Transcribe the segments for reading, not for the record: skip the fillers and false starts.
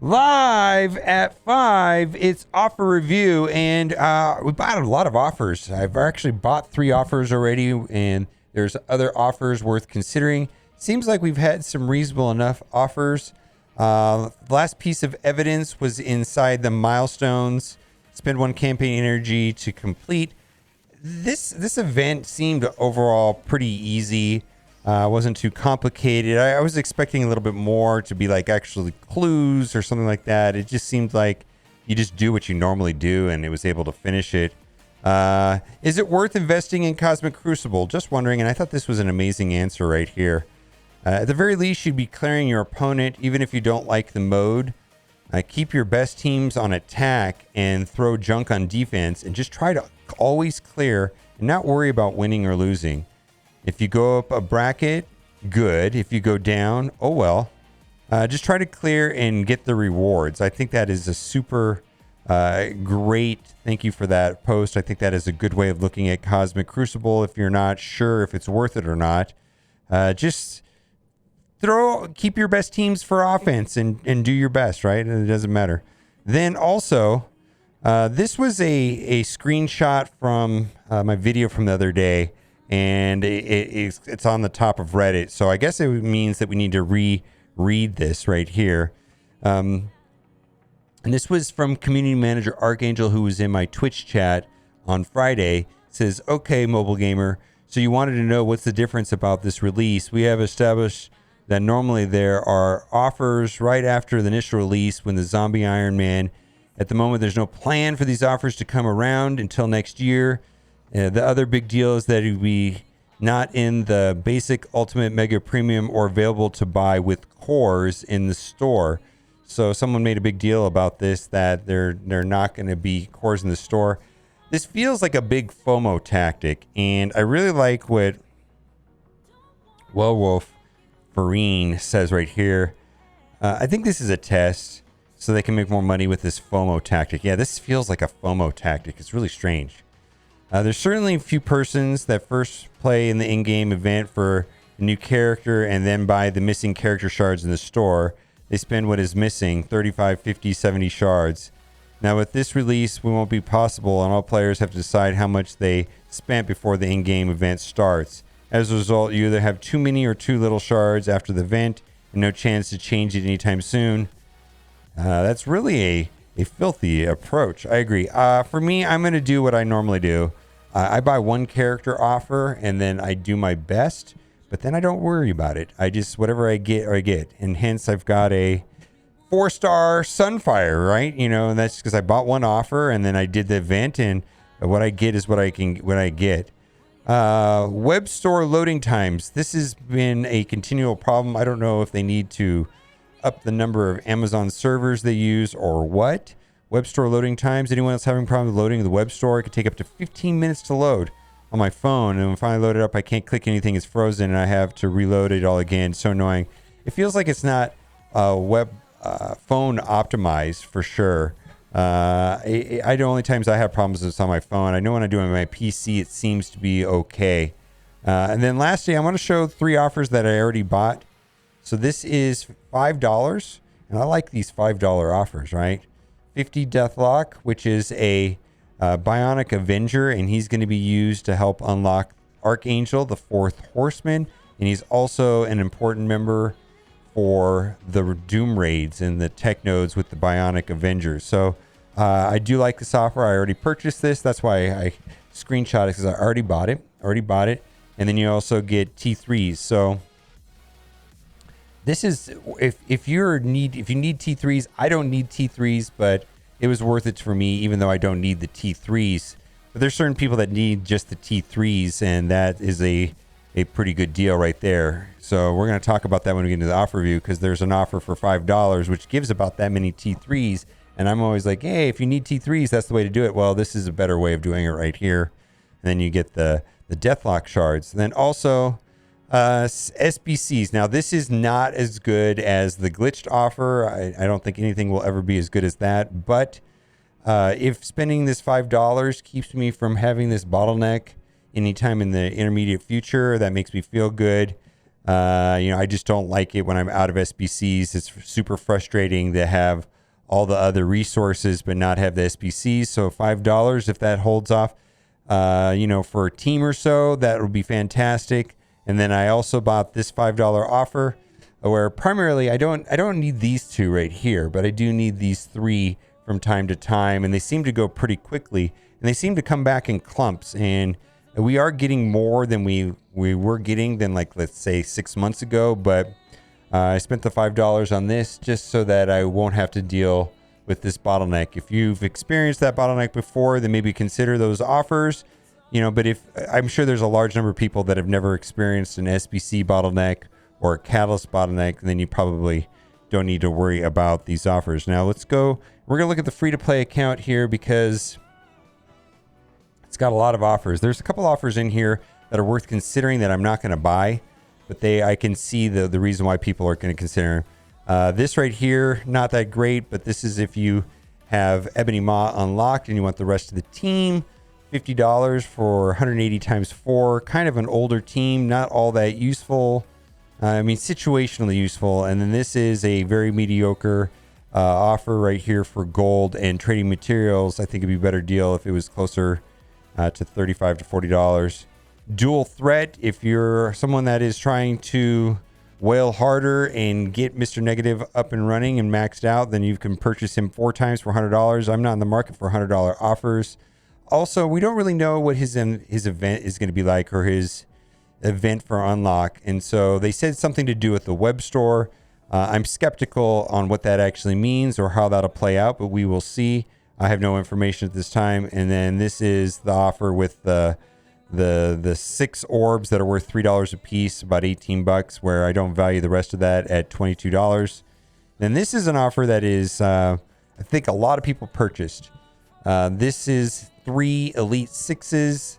Live at 5, it's offer review, and we bought a lot of offers. I've actually bought 3 offers already, and there's other offers worth considering. Seems like we've had some reasonable enough offers. The last piece of evidence was inside the milestones. Spend 1 campaign energy to complete. This event seemed overall pretty easy. Wasn't too complicated. I was expecting a little bit more to be like actually clues or something like that. It just seemed like you just do what you normally do, and it was able to finish it. Is it worth investing in Cosmic Crucible? Just wondering, and I thought this was an amazing answer right here. At the very least, you'd be clearing your opponent, even if you don't like the mode. Keep your best teams on attack and throw junk on defense, and just try to always clear and not worry about winning or losing. If you go up a bracket, good. If you go down, oh well. Just try to clear and get the rewards. I think that is a super great. Thank you for that post. I think that is a good way of looking at Cosmic Crucible. If you're not sure if it's worth it or not, just keep your best teams for offense and do your best, right? And it doesn't matter. Then also, this was a screenshot from my video from the other day. And it's on the top of Reddit. So I guess it means that we need to reread this right here. And this was from community manager Archangel, who was in my Twitch chat on Friday. It says, okay, mobile gamer. So you wanted to know what's the difference about this release. We have established that normally there are offers right after the initial release when the Zombie Iron Man. At the moment, there's no plan for these offers to come around until next year. The other big deal is that it will be not in the basic, ultimate, mega premium, or available to buy with cores in the store. So someone made a big deal about this, that they're not going to be cores in the store. This feels like a big FOMO tactic, and I really like what Wellwolf Farine says right here. I think this is a test so they can make more money with this FOMO tactic. Yeah, this feels like a FOMO tactic. It's really strange. There's certainly a few persons that first play in the in-game event for a new character and then buy the missing character shards in the store. They spend what is missing, 35, 50, 70 shards. Now with this release, we won't be possible, and all players have to decide how much they spent before the in-game event starts. As a result, you either have too many or too little shards after the event and no chance to change it anytime soon. That's really a filthy approach. I agree. For me, I'm going to do what I normally do. I buy 1 character offer and then I do my best, but then I don't worry about it. I just, whatever I get. And hence I've got a 4-star Sunfire, right? You know, and that's because I bought 1 offer and then I did the event, and what I get is what I get. Web store loading times. This has been a continual problem. I don't know if they need to up the number of Amazon servers they use or what. Web store loading times. Anyone else having problems loading the web store? It could take up to 15 minutes to load on my phone. And when I finally load it up, I can't click anything. It's frozen and I have to reload it all again. It's so annoying. It feels like it's not web phone optimized for sure. The only times I have problems is on my phone. I know when I do it on my PC, it seems to be okay. And then lastly, I want to show 3 offers that I already bought. So this is $5. And I like these $5 offers, right? 50 Deathlock, which is a Bionic Avenger, and he's going to be used to help unlock Archangel, the 4th Horseman, and he's also an important member for the Doom Raids and the tech nodes with the Bionic Avengers. So I do like this offer. I already purchased this. That's why I screenshot it, because I already bought it. And then you also get T3s. So this is, if you need T3s, I don't need T3s, but it was worth it for me, even though I don't need the T3s. But there's certain people that need just the T3s, and that is a pretty good deal right there. So we're going to talk about that when we get into the offer review, because there's an offer for $5, which gives about that many T3s. And I'm always like, hey, if you need T3s, that's the way to do it. Well, this is a better way of doing it right here. And then you get the Deathlock shards. And then also SBCs. Now, this is not as good as the glitched offer. I don't think anything will ever be as good as that. But if spending this $5 keeps me from having this bottleneck anytime in the intermediate future, that makes me feel good. I just don't like it when I'm out of SBCs. It's super frustrating to have all the other resources, but not have the SBCs. So $5, if that holds off, for a team or so, that would be fantastic. And then I also bought this $5 offer, where primarily I don't need these two right here, but I do need these three from time to time, and they seem to go pretty quickly, and they seem to come back in clumps. And we are getting more than we were getting than, like, let's say 6 months ago, but I spent the $5 on this just so that I won't have to deal with this bottleneck. If you've experienced that bottleneck before, then maybe consider those offers. But if I'm sure there's a large number of people that have never experienced an SBC bottleneck or a catalyst bottleneck, then you probably don't need to worry about these offers. Now let's go. We're going to look at the free-to-play account here because it's got a lot of offers. There's a couple offers in here that are worth considering that I'm not going to buy, but I can see the reason why people are going to consider. This right here, not that great, but this is if you have Ebony Maw unlocked and you want the rest of the team. $50 for 180 times 4. Kind of an older team, not all that useful. Situationally useful. And then this is a very mediocre offer right here for gold and trading materials. I think it'd be a better deal if it was closer to $35 to $40. Dual threat, if you're someone that is trying to whale harder and get Mr. Negative up and running and maxed out, then you can purchase him 4 times for $100. I'm not in the market for $100 offers. Also, we don't really know what his event is going to be like, or his event for unlock. And so they said something to do with the web store. I'm skeptical on what that actually means or how that'll play out, but we will see. I have no information at this time. And then this is the offer with the 6 orbs that are worth $3 a piece, about $18, where I don't value the rest of that at $22. Then this is an offer that is, I think a lot of people purchased. This is 3 Elite 6s.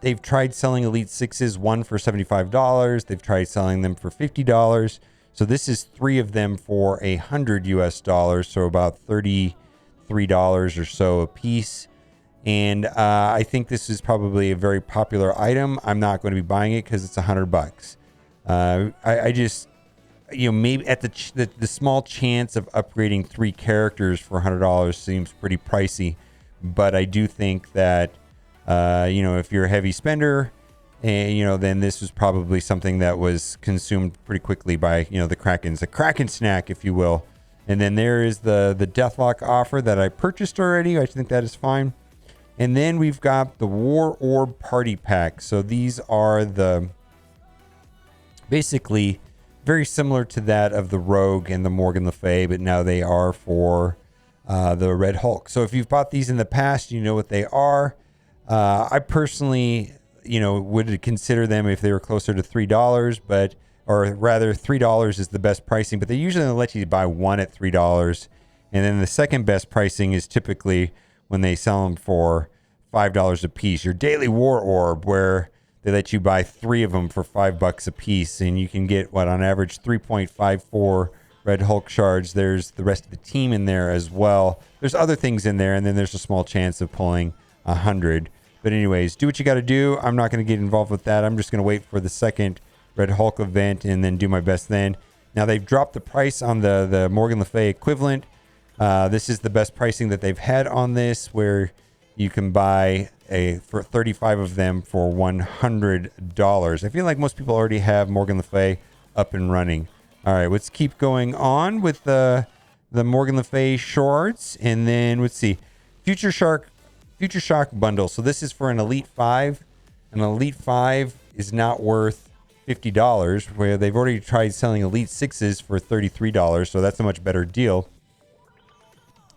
They've tried selling Elite 6s, one for $75. They've tried selling them for $50. So this is 3 of them for $100 US, so about $33 or so a piece. And I think this is probably a very popular item. I'm not going to be buying it because it's $100. I just, maybe at the small chance of upgrading 3 characters for $100 seems pretty pricey. But I do think that, if you're a heavy spender, and, then this was probably something that was consumed pretty quickly by, the Krakens, a Kraken snack, if you will. And then there is the Deathlock offer that I purchased already. I think that is fine. And then we've got the War Orb Party Pack. So these are basically very similar to that of the Rogue and the Morgan Le Fay, but now they are for the Red Hulk. So if you've bought these in the past, you know what they are. I personally, would consider them if they were closer to $3, or rather $3 is the best pricing, but they usually let you buy one at $3. And then the second best pricing is typically when they sell them for $5 a piece. Your Daily War Orb, where they let you buy 3 of them for $5 a piece, and you can get on average 3.54 Red Hulk shards. There's the rest of the team in there as well. There's other things in there, and then there's a small chance of pulling 100. But anyways, do what you got to do. I'm not going to get involved with that. I'm just going to wait for the second Red Hulk event and then do my best then. Now they've dropped the price on the Morgan Le Fay equivalent. This is the best pricing that they've had on this, where you can buy for 35 of them for $100. I feel like most people already have Morgan Le Fay up and running. All right, let's keep going on with the Morgan Le Fay shards, and then let's see, Future Shock bundle. So this is for an Elite 5. An Elite 5 is not worth $50, where they've already tried selling Elite 6s for $33. So that's a much better deal.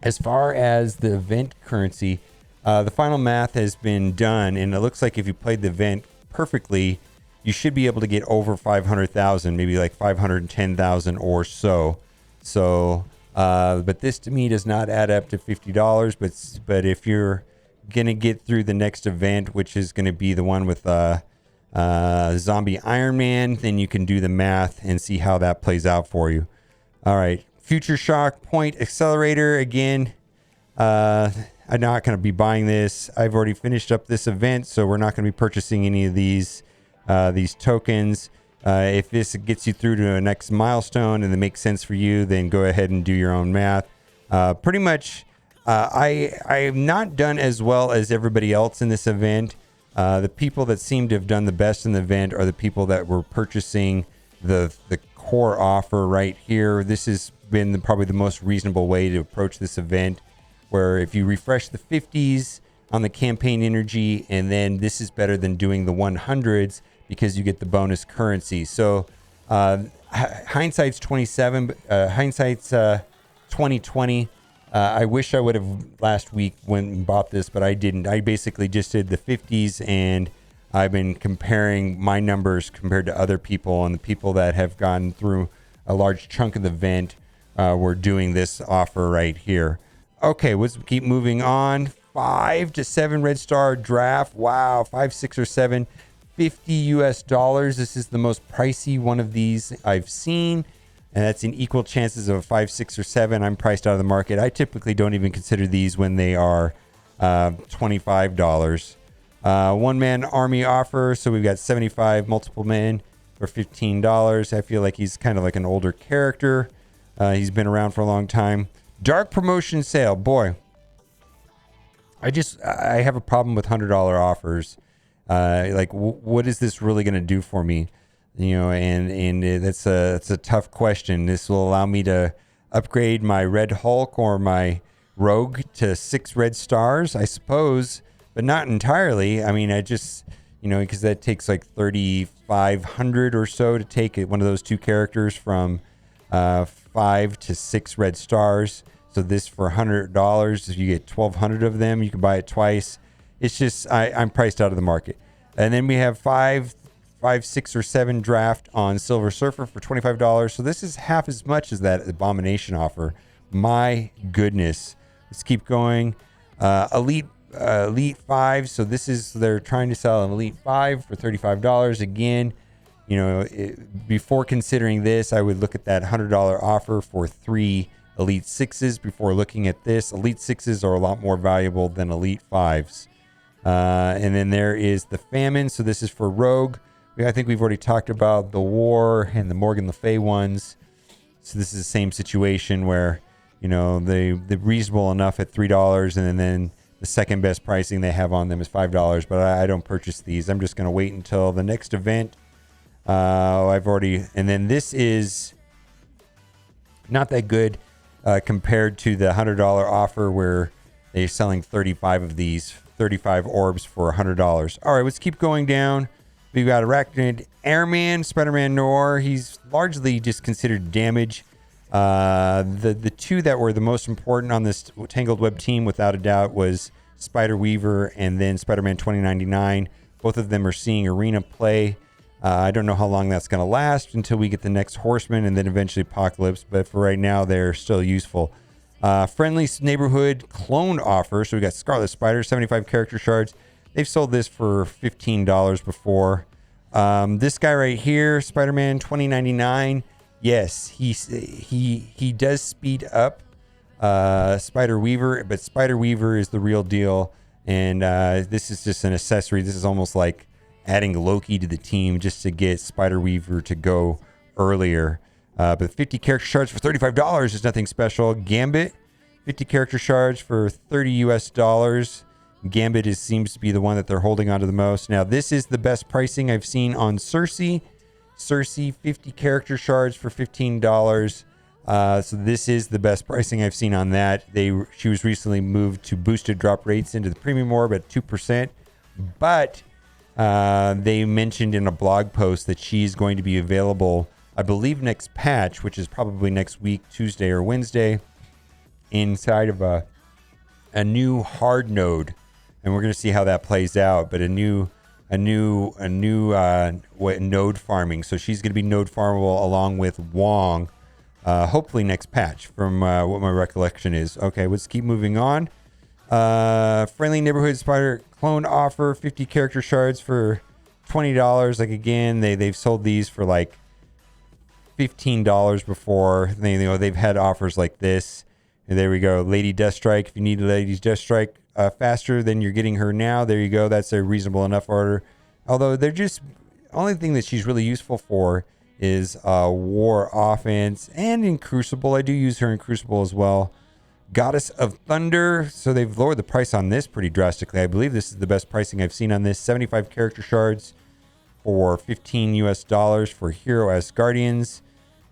As far as the event currency, the final math has been done, and it looks like if you played the event perfectly, you should be able to get over 500,000, maybe like 510,000 or so. So, but this to me does not add up to $50. But if you're gonna get through the next event, which is gonna be the one with Zombie Iron Man, then you can do the math and see how that plays out for you. All right, Future Shock Point Accelerator again. I'm not going to be buying this. I've already finished up this event, so we're not going to be purchasing any of these tokens. If this gets you through to a next milestone and it makes sense for you, then go ahead and do your own math. Pretty much, I am not done as well as everybody else in this event. The people that seem to have done the best in the event are the people that were purchasing the core offer right here. This has been probably the most reasonable way to approach this event, where if you refresh the 50s on the campaign energy, and then this is better than doing the 100s because you get the bonus currency. So hindsight's 2020. I wish I would have last week went and bought this, but I didn't. I basically just did the 50s, and I've been comparing my numbers compared to other people, and the people that have gone through a large chunk of the event were doing this offer right here. Okay, let's keep moving on. 5 to 7 red star draft. Wow, 5, 6, or 7, $50. This is the most pricey one of these I've seen, and that's in equal chances of a 5, 6, or 7. I'm priced out of the market. I typically don't even consider these when they are $25. One-man army offer. So we've got 75 multiple men for $15. I feel like he's kind of like an older character. He's been around for a long time. Dark promotion sale. Boy, I have a problem with $100 offers. What is this really going to do for me? And that's a tough question. This will allow me to upgrade my Red Hulk or my Rogue to 6 red stars, I suppose, but not entirely. I mean, I just, because that takes like 3,500 or so to take one of those two characters from 5 to 6 red stars. So this for $100, if you get 1,200 of them, you can buy it twice. It's just, I'm priced out of the market. And then we have 5, 6, or 7 draft on Silver Surfer for $25. So this is half as much as that Abomination offer. My goodness. Let's keep going. Elite 5. So they're trying to sell an Elite 5 for $35. Again, before considering this, I would look at that $100 offer for 3 Elite 6s before looking at this. Elite 6s are a lot more valuable than Elite 5s. And then there is the Famine. So this is for Rogue. I think we've already talked about the War and the Morgan Le Fay ones. So this is the same situation where, they're reasonable enough at $3, and then the second best pricing they have on them is $5. But I don't purchase these. I'm just going to wait until the next event. And then this is not that good compared to the $100 offer where they're selling 35 of these, 35 orbs for $100. All right, let's keep going down. We've got Arachnid Airman, Spider-Man Noir. He's largely just considered damage. The two that were the most important on this Tangled Web team, without a doubt, was Spider Weaver and then Spider-Man 2099. Both of them are seeing arena play. I don't know how long that's going to last until we get the next Horseman and then eventually Apocalypse. But for right now, they're still useful. Friendly Neighborhood clone offer. So we got Scarlet Spider, 75 character shards. They've sold this for $15 before. This guy right here, Spider-Man 2099. Yes, he does speed up Spider Weaver, but Spider Weaver is the real deal. And this is just an accessory. This is almost like adding Loki to the team just to get Spider Weaver to go earlier. But 50 character shards for $35 is nothing special. Gambit, 50 character shards for $30. Gambit seems to be the one that they're holding on to the most. Now, this is the best pricing I've seen on Cersei. Cersei, 50 character shards for $15. So this is the best pricing I've seen on that. She was recently moved to boosted drop rates into the premium orb at 2%. But they mentioned in a blog post that she's going to be available, I believe, next patch, which is probably next week, Tuesday or Wednesday, inside of a new hard node. And we're going to see how that plays out. But a new node farming. So she's going to be node farmable along with Wong, hopefully next patch, from what my recollection is. Okay, let's keep moving on. Friendly Neighborhood Spider clone offer, 50 character shards for $20. Like, again, they've sold these for like $15 before. They've had offers like this. And there we go. Lady Deathstrike. If you need Lady Deathstrike faster than you're getting her now, there you go. That's a reasonable enough order. Although they're just, only thing that she's really useful for is war offense, and in Crucible. I do use her in Crucible as well. Goddess of Thunder. So they've lowered the price on this pretty drastically. I believe this is the best pricing I've seen on this. 75 character shards for $15 US for Hero Asgardians.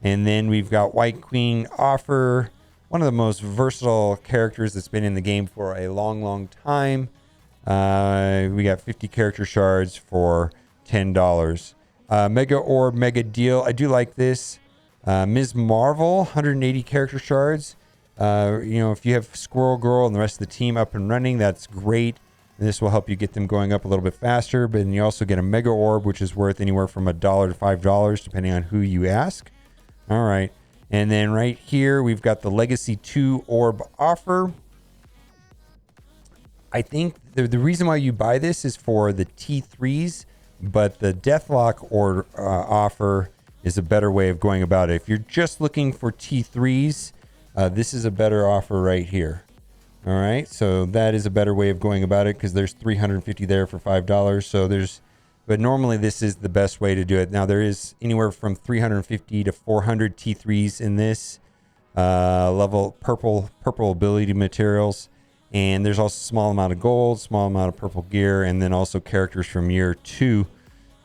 And then we've got White Queen offer, one of the most versatile characters that's been in the game for a long, long time. We got 50 character shards for $10. Mega Orb, Mega Deal. I do like this. Ms. Marvel, 180 character shards. If you have Squirrel Girl and the rest of the team up and running, that's great. And this will help you get them going up a little bit faster. But then you also get a Mega Orb, which is worth anywhere from $1 to $5, depending on who you ask. All right. And then right here, we've got the Legacy 2 Orb offer. I think the reason why you buy this is for the T3s, but the Deathlock offer is a better way of going about it. If you're just looking for T3s, this is a better offer right here. All right, so that is a better way of going about it because there's 350 there for $5. But normally this is the best way to do it. Now there is anywhere from 350 to 400 T3s in this level, purple ability materials. And there's also a small amount of gold, small amount of purple gear, and then also characters from year 2.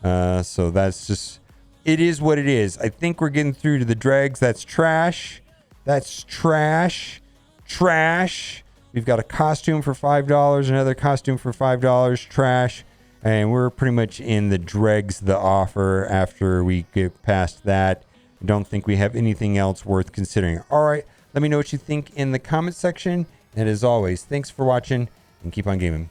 So that's just, it is what it is. I think we're getting through to the dregs. That's trash. That's trash. Trash. We've got a costume for $5, another costume for $5, trash. And we're pretty much in the dregs, the offer after we get past that. I don't think we have anything else worth considering. All right, let me know what you think in the comment section. And as always, thanks for watching and keep on gaming.